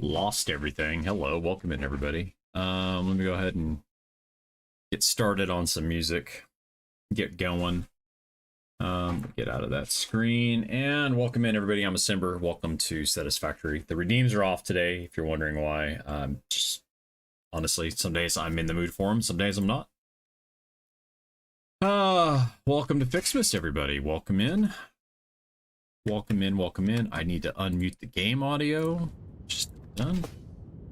Lost everything. Hello, welcome in everybody. Let me go ahead and get started on some music. Get going. Get out of that screen and welcome in everybody. I'm Simber. Welcome to Satisfactory. The redeems are off today. If you're wondering why, just honestly, some days I'm in the mood for them, some days I'm not. Welcome to Fixmas, everybody. Welcome in. Welcome in, welcome in. I need to unmute the game audio. Just done.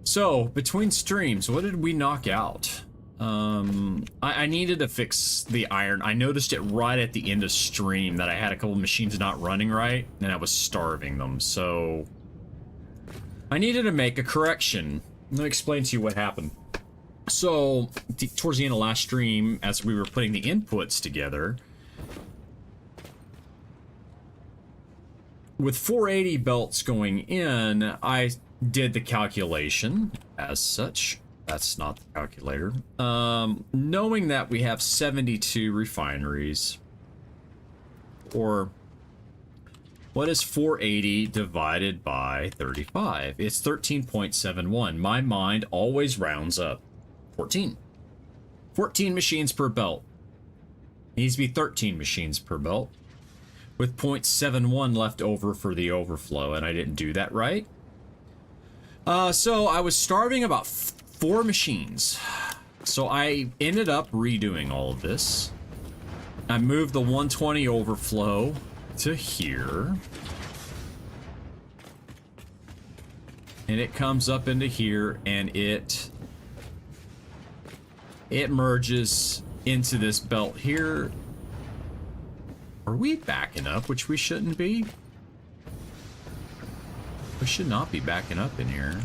So, between streams, what did we knock out? I needed to fix the iron. I noticed it right at the end of stream that I had a couple machines not running right, and I was starving them, so I needed to make a correction. Let me explain to you what happened. So, towards the end of last stream, as we were putting the inputs together, with 480 belts going in, I did the calculation as such. That's not the calculator. Knowing that we have 72 refineries, or what is 480 divided by 35? It's 13.71. My mind always rounds up. 14. 14 machines per belt. Needs to be 13 machines per belt, with 0.71 left over for the overflow, and I didn't do that right. So I was starving about 4 machines. So I ended up redoing all of this. I moved the 120 overflow to here. And it comes up into here, and it merges into this belt here. Are we backing up, which we shouldn't be? We should not be backing up in here.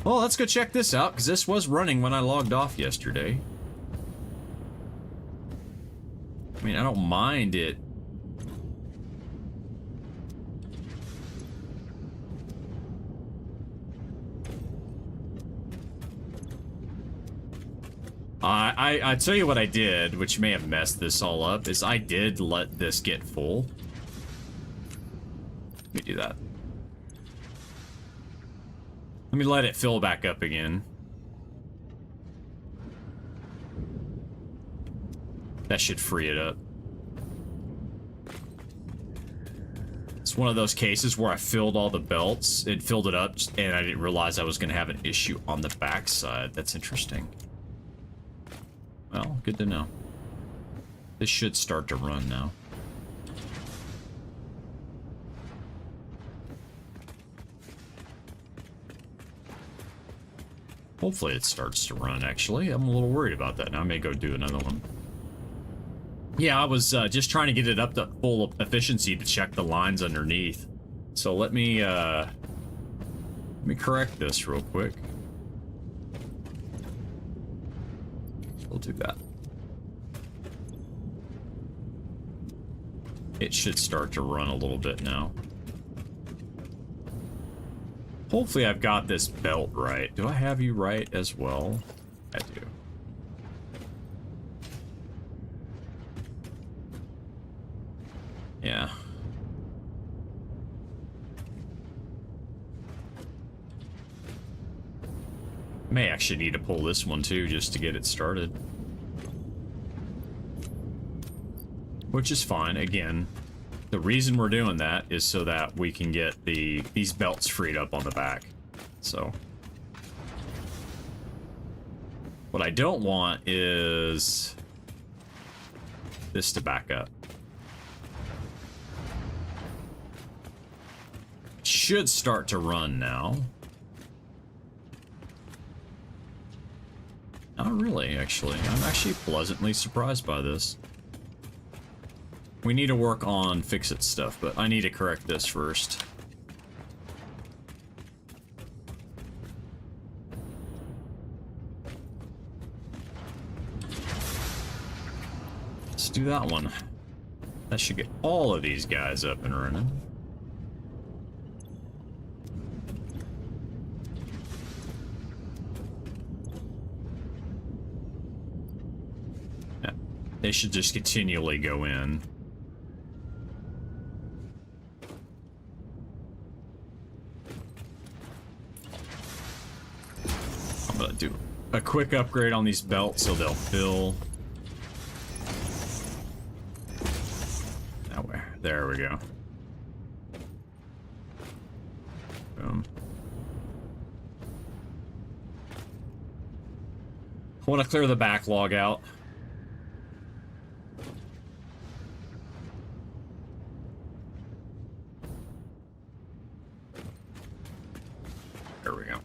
Well, let's go check this out, because this was running when I logged off yesterday. I mean, I don't mind it. I tell you what I did, which may have messed this all up, is I did let this get full. Let me do that. Let me let it fill back up again. That should free it up. It's one of those cases where I filled all the belts, it filled it up, and I didn't realize I was going to have an issue on the backside. That's interesting. Well, good to know. This should start to run now. Hopefully it starts to run, actually. I'm a little worried about that. Now I may go do another one. Yeah, I was just trying to get it up to full efficiency to check the lines underneath. So let me correct this real quick. We'll do that. It should start to run a little bit now. Hopefully I've got this belt right. Do I have you right as well? I do. Yeah. May actually need to pull this one too, just to get it started. Which is fine. Again, the reason we're doing that is so that we can get these belts freed up on the back. So what I don't want is this to back up. Should start to run now. Not really, actually. I'm actually pleasantly surprised by this. We need to work on fix-it stuff, but I need to correct this first. Let's do that one. That should get all of these guys up and running. They should just continually go in. I'm gonna do a quick upgrade on these belts so they'll fill. That way. There we go. Boom. I want to clear the backlog out. There we go.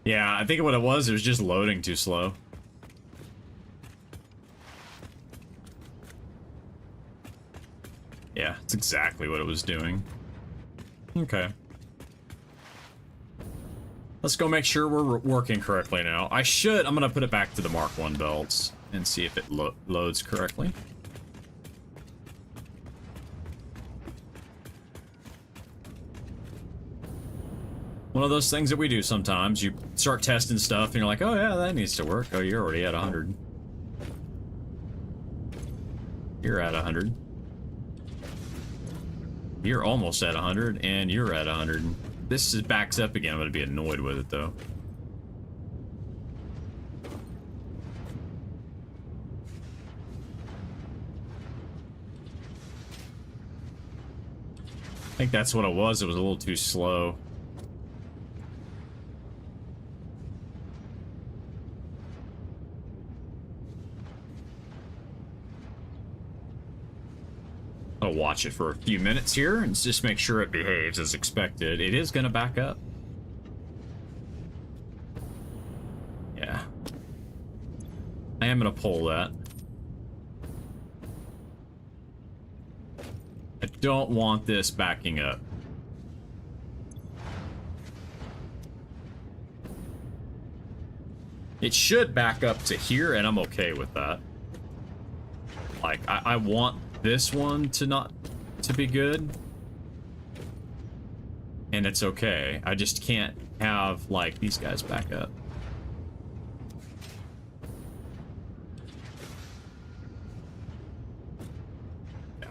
Yeah, I think what it was just loading too slow. Yeah, it's exactly what it was doing. Okay. Let's go make sure we're working correctly now. I'm gonna put it back to the Mark 1 belts and see if it loads correctly. One of those things that we do sometimes. You start testing stuff and you're like, oh yeah, that needs to work. Oh, you're already at 100. You're at 100. You're almost at 100, and you're at 100. This backs up again. I'm going to be annoyed with it, though. I think that's what it was. It was a little too slow. I'll watch it for a few minutes here and just make sure it behaves as expected. It is going to back up. Yeah. I am going to pull that. I don't want this backing up. It should back up to here, and I'm okay with that. Like, I want this one to be good, and it's okay. I just can't have like these guys back up. Yeah.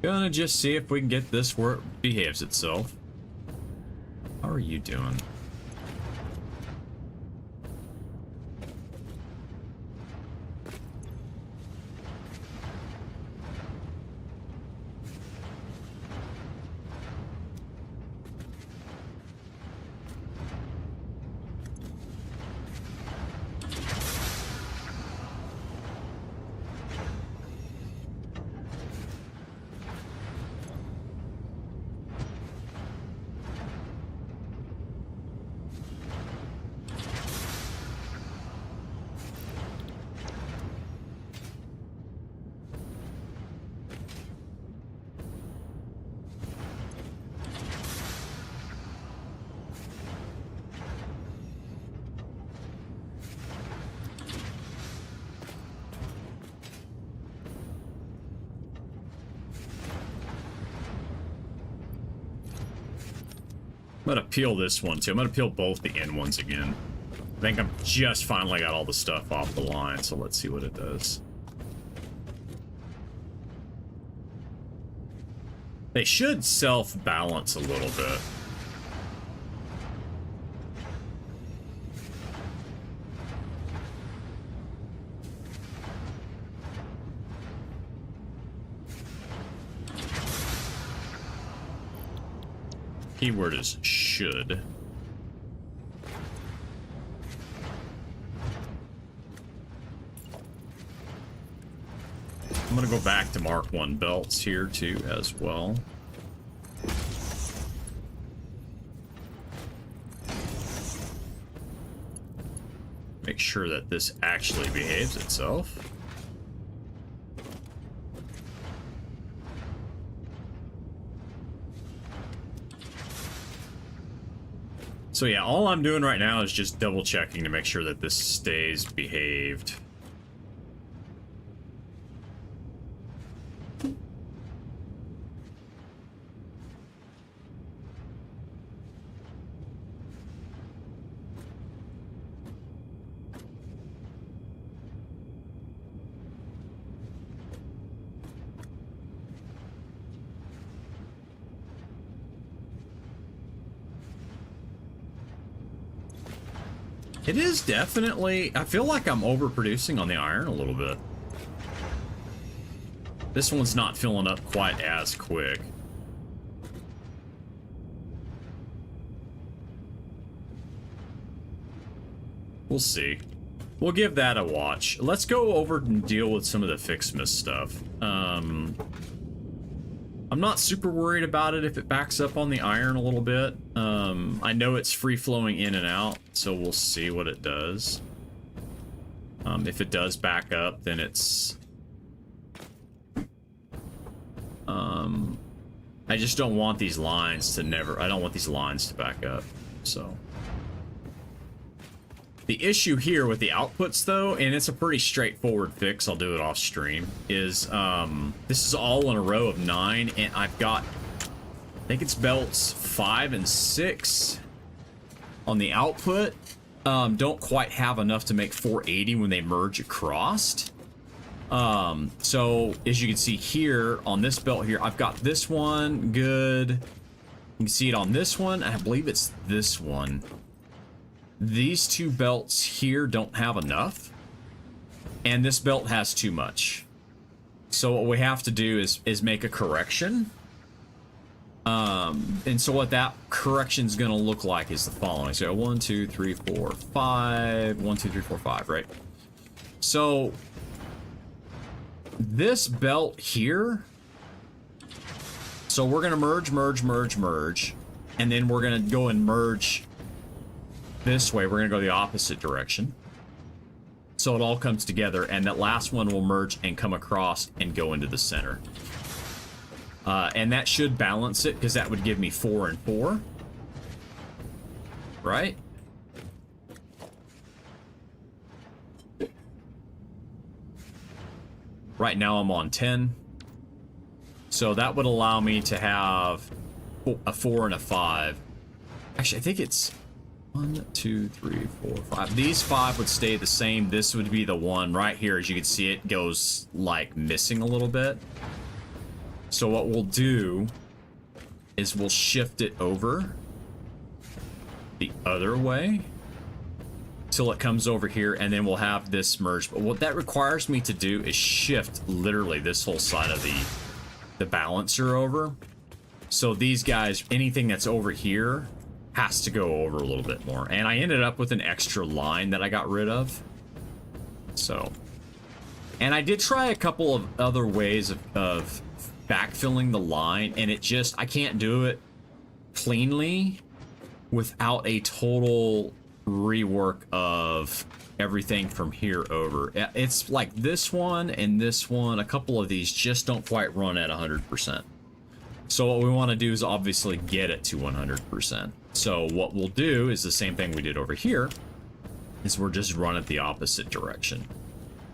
Gonna just see if we can get this where it behaves itself. How are you doing? I'm gonna peel this one too. I'm gonna peel both the end ones again. I think I'm just finally got all the stuff off the line, so let's see what it does. They should self-balance a little bit. Keyword is should. I'm gonna go back to Mark 1 belts here too as well. Make sure that this actually behaves itself. So yeah, all I'm doing right now is just double checking to make sure that this stays behaved. It is definitely, I feel like I'm overproducing on the iron a little bit. This one's not filling up quite as quick. We'll see. We'll give that a watch. Let's go over and deal with some of the Fixmas stuff. I'm not super worried about it if it backs up on the iron a little bit. I know it's free flowing in and out, so we'll see what it does. If it does back up, then it's... I just don't want these lines to I don't want these lines to back up, so... The issue here with the outputs, though, and it's a pretty straightforward fix, I'll do it off stream, is this is all in a row of 9, and I've got, I think it's belts 5 and 6 on the output. Don't quite have enough to make 480 when they merge across. So, as you can see here, on this belt here, I've got this one, good. You can see it on this one, I believe it's this one. These two belts here don't have enough, and this belt has too much. So what we have to do is make a correction. And so what that correction is going to look like is the following. So 1, 2, 3, 4, 5. 1, 2, 3, 4, 5, right? So this belt here. So we're going to merge, and then we're going to go and merge this way. We're going to go the opposite direction. So it all comes together, and that last one will merge and come across and go into the center. And that should balance it, because that would give me 4 and 4. Right? Right now I'm on 10. So that would allow me to have a 4 and a 5. Actually, I think it's 1, 2, 3, 4, 5. These 5 would stay the same. This would be the one right here. As you can see, it goes like missing a little bit. So what we'll do is we'll shift it over the other way till it comes over here, and then we'll have this merge. But what that requires me to do is shift literally this whole side of the balancer over. So these guys, anything that's over here has to go over a little bit more. And I ended up with an extra line that I got rid of. So, and I did try a couple of other ways of backfilling the line, and it just, I can't do it cleanly without a total rework of everything from here over. It's like this one and this one, a couple of these just don't quite run at 100%. So what we want to do is obviously get it to 100%. So what we'll do is the same thing we did over here, is we're just run it the opposite direction.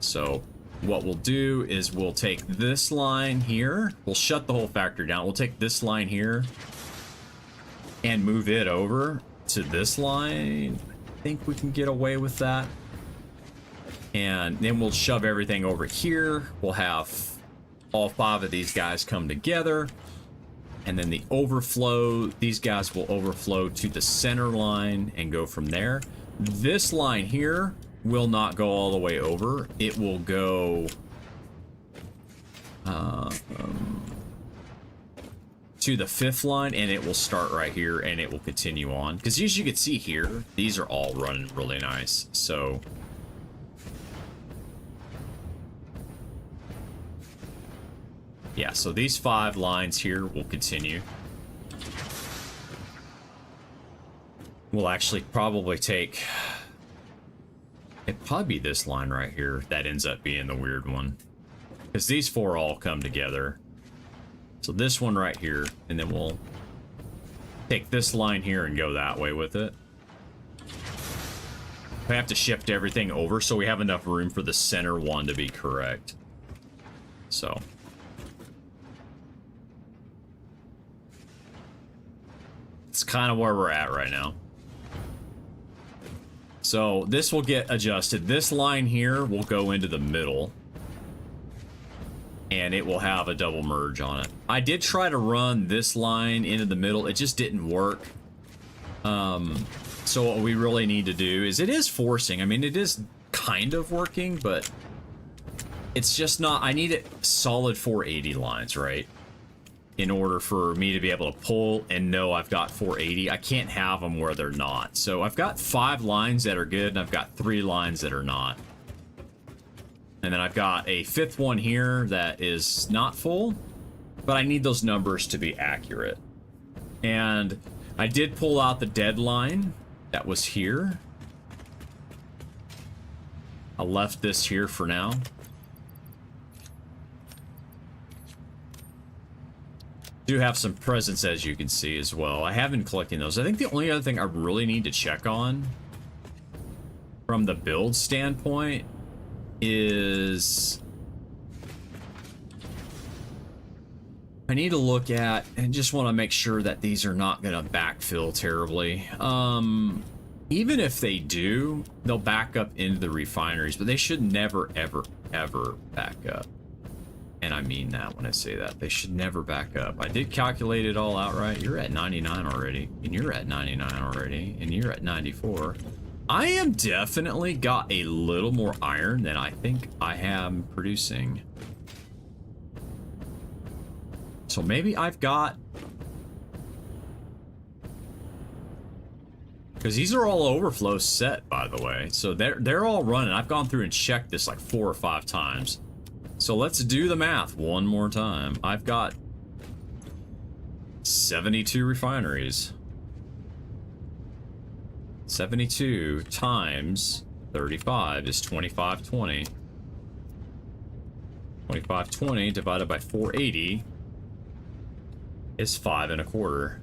So what we'll do is we'll take this line here, we'll shut the whole factory down, we'll take this line here and move it over to this line. I think we can get away with that. And then we'll shove everything over here. We'll have all 5 of these guys come together. And then the overflow, these guys will overflow to the center line and go from there. This line here will not go all the way over. It will go to the 5th line, and it will start right here, and it will continue on. Because as you can see here, these are all running really nice. So yeah, so these 5 lines here will continue. We'll actually probably take... It'd probably be this line right here that ends up being the weird one. Because these 4 all come together. So this one right here, and then we'll take this line here and go that way with it. We have to shift everything over so we have enough room for the center one to be correct. So. It's kind of where we're at right now. So this will get adjusted. This line here will go into the middle. And it will have a double merge on it. I did try to run this line into the middle. It just didn't work. So what we really need to do is, it is forcing. I mean, it is kind of working, but it's just not. I need it solid 480 lines, right? In order for me to be able to pull and know I've got 480. I can't have them where they're not. So I've got 5 lines that are good, and I've got 3 lines that are not. And then I've got a 5th one here that is not full, but I need those numbers to be accurate. And I did pull out the deadline that was here. I left this here for now. Do have some presents, as you can see, as well. I have been collecting those. I think the only other thing I really need to check on from the build standpoint is I need to look at and just want to make sure that these are not going to backfill terribly. Even if they do, they'll back up into the refineries, but they should never, ever, ever back up. And I mean that when I say that. They should never back up. I did calculate it all out right. You're at 99 already, and you're at 99 already, and you're at 94. I am definitely got a little more iron than I think I am producing. So maybe I've got... Because these are all overflow set, by the way. So they're all running. I've gone through and checked this like 4 or 5 times. So let's do the math one more time. I've got 72 refineries. 72 times 35 is 2520. 2520 divided by 480 is 5 1/4.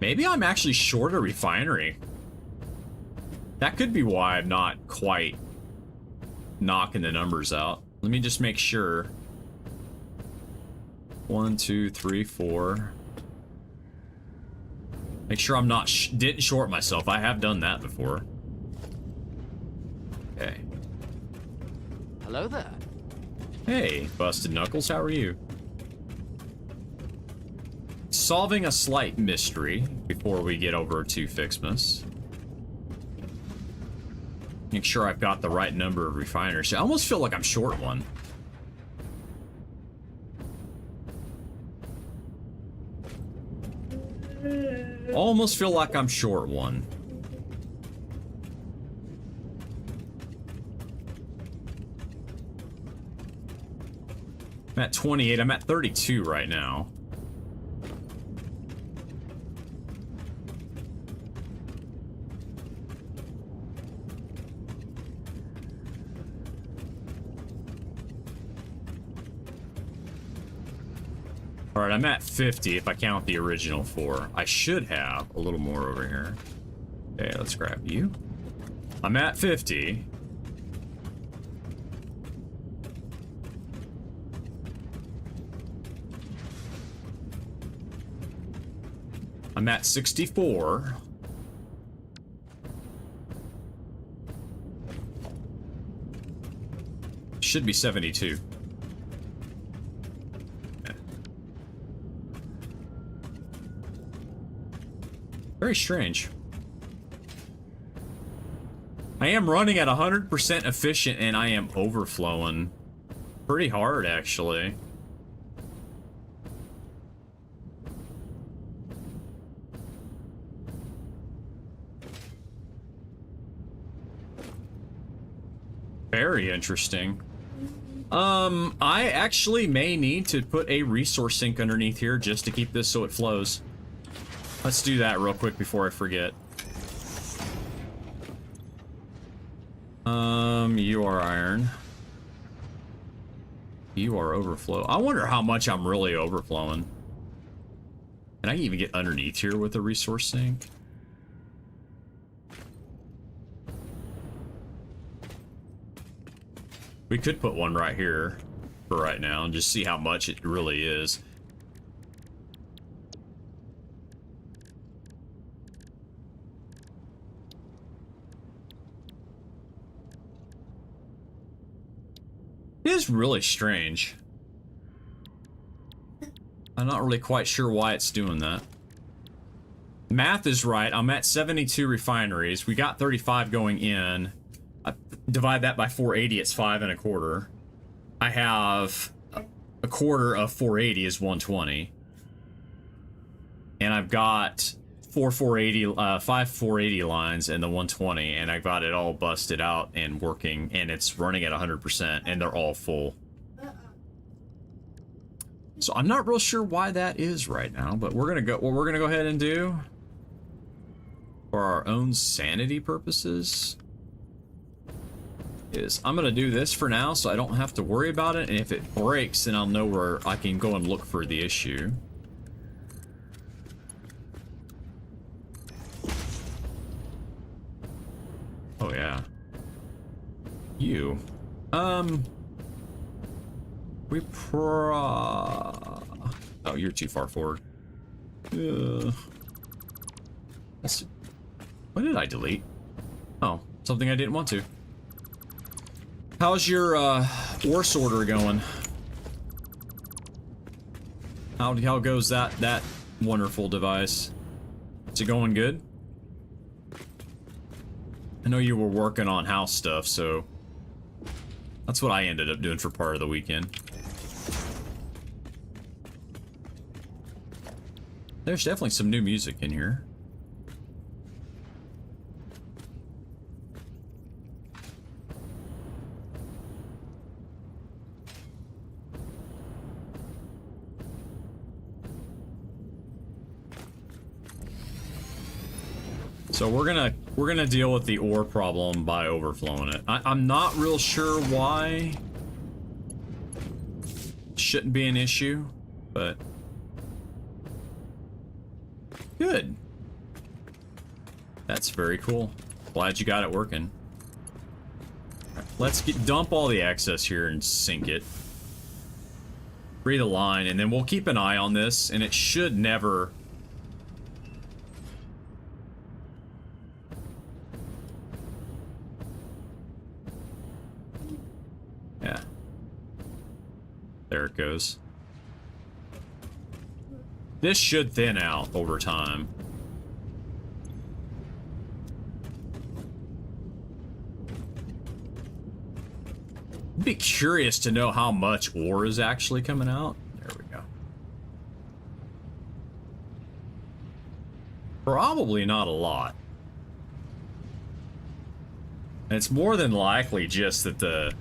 Maybe I'm actually short a refinery. That could be why I'm not quite knocking the numbers out. Let me just make sure. 1, 2, 3, 4. Make sure I'm not didn't short myself. I have done that before. Okay. Hello there. Hey, Busted Knuckles, how are you? Solving a slight mystery before we get over to Fixmas. Make sure I've got the right number of refiners. I almost feel like I'm short one. Almost feel like I'm short one. I'm at 28. I'm at 32 right now. Alright, I'm at 50 if I count the original 4. I should have a little more over here. Okay, let's grab you. I'm at 50. I'm at 64. Should be 72. Very strange. I am running at 100% efficient and I am overflowing pretty hard, actually. Very interesting. I actually may need to put a resource sink underneath here just to keep this so it flows. Let's do that real quick before I forget. You are iron. You are overflow. I wonder how much I'm really overflowing. Can I even get underneath here with a resource sink? We could put one right here for right now and just see how much it really is. It is really strange. I'm not really quite sure why it's doing that. Math is right. I'm at 72 refineries. We got 35 going in. I divide that by 480, it's 5 1/4. I have a quarter of 480 is 120. And I've got 5 480 lines and the 120, and I've got it all busted out and working, and it's running at 100%, and they're all full. So I'm not real sure why that is right now, but we're gonna go. What we're gonna go ahead and do for our own sanity purposes is I'm gonna do this for now, so I don't have to worry about it. And if it breaks, then I'll know where I can go and look for the issue. Oh yeah. You. Oh, you're too far forward. What did I delete? Oh, something I didn't want to. How's your ore sorter going? How goes that wonderful device? Is it going good? I know you were working on house stuff, so that's what I ended up doing for part of the weekend. There's definitely some new music in here. So we're gonna deal with the ore problem by overflowing it. I'm not real sure why. Shouldn't be an issue, but good. That's very cool. Glad you got it working. Let's dump all the excess here and sink it. Free the line, and then we'll keep an eye on this, and it should never. Yeah. There it goes. This should thin out over time. I'd be curious to know how much ore is actually coming out. There we go. Probably not a lot. And it's more than likely just that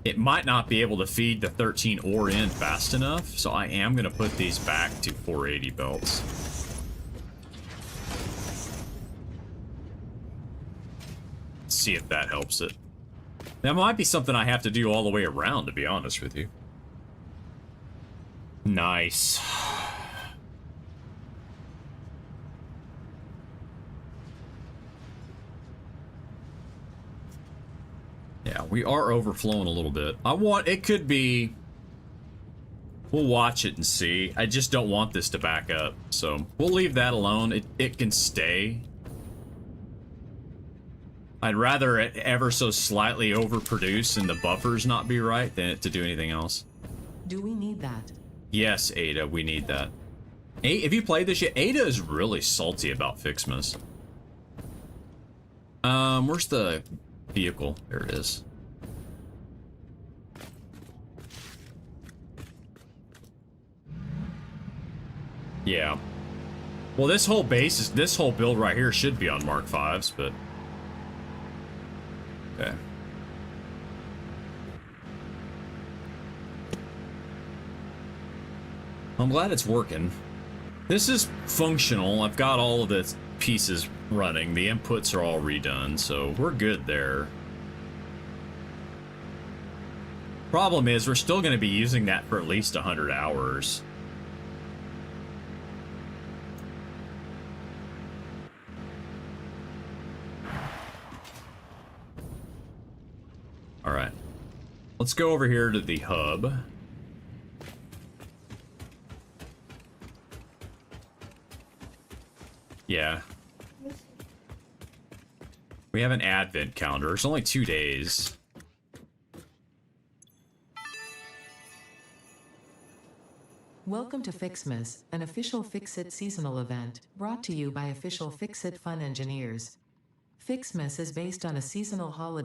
it might not be able to feed the 13 ore in fast enough, so I am going to put these back to 480 belts. See if that helps it. That might be something I have to do all the way around, to be honest with you. Nice. Yeah, we are overflowing a little bit. It could be, we'll watch it and see. I just don't want this to back up, so we'll leave that alone. It can stay. I'd rather it ever so slightly overproduce and the buffers not be right than it to do anything else. Do we need that? Yes, Ada, we need that. Have you played this yet? Ada is really salty about Fixmas. Where's the vehicle? There it is. Yeah. Well, this whole build right here should be on Mark 5s, but okay. I'm glad it's working. This is functional. I've got all of the pieces running. The inputs are all redone, so we're good there. Problem is, we're still going to be using that for at least 100 hours. All right. Let's go over here to the hub. Yeah. We have an advent calendar. It's only 2 days. Welcome to Fixmas, an official Fix-It seasonal event, brought to you by official Fix-It Fun engineers. Fixmas is based on a seasonal holiday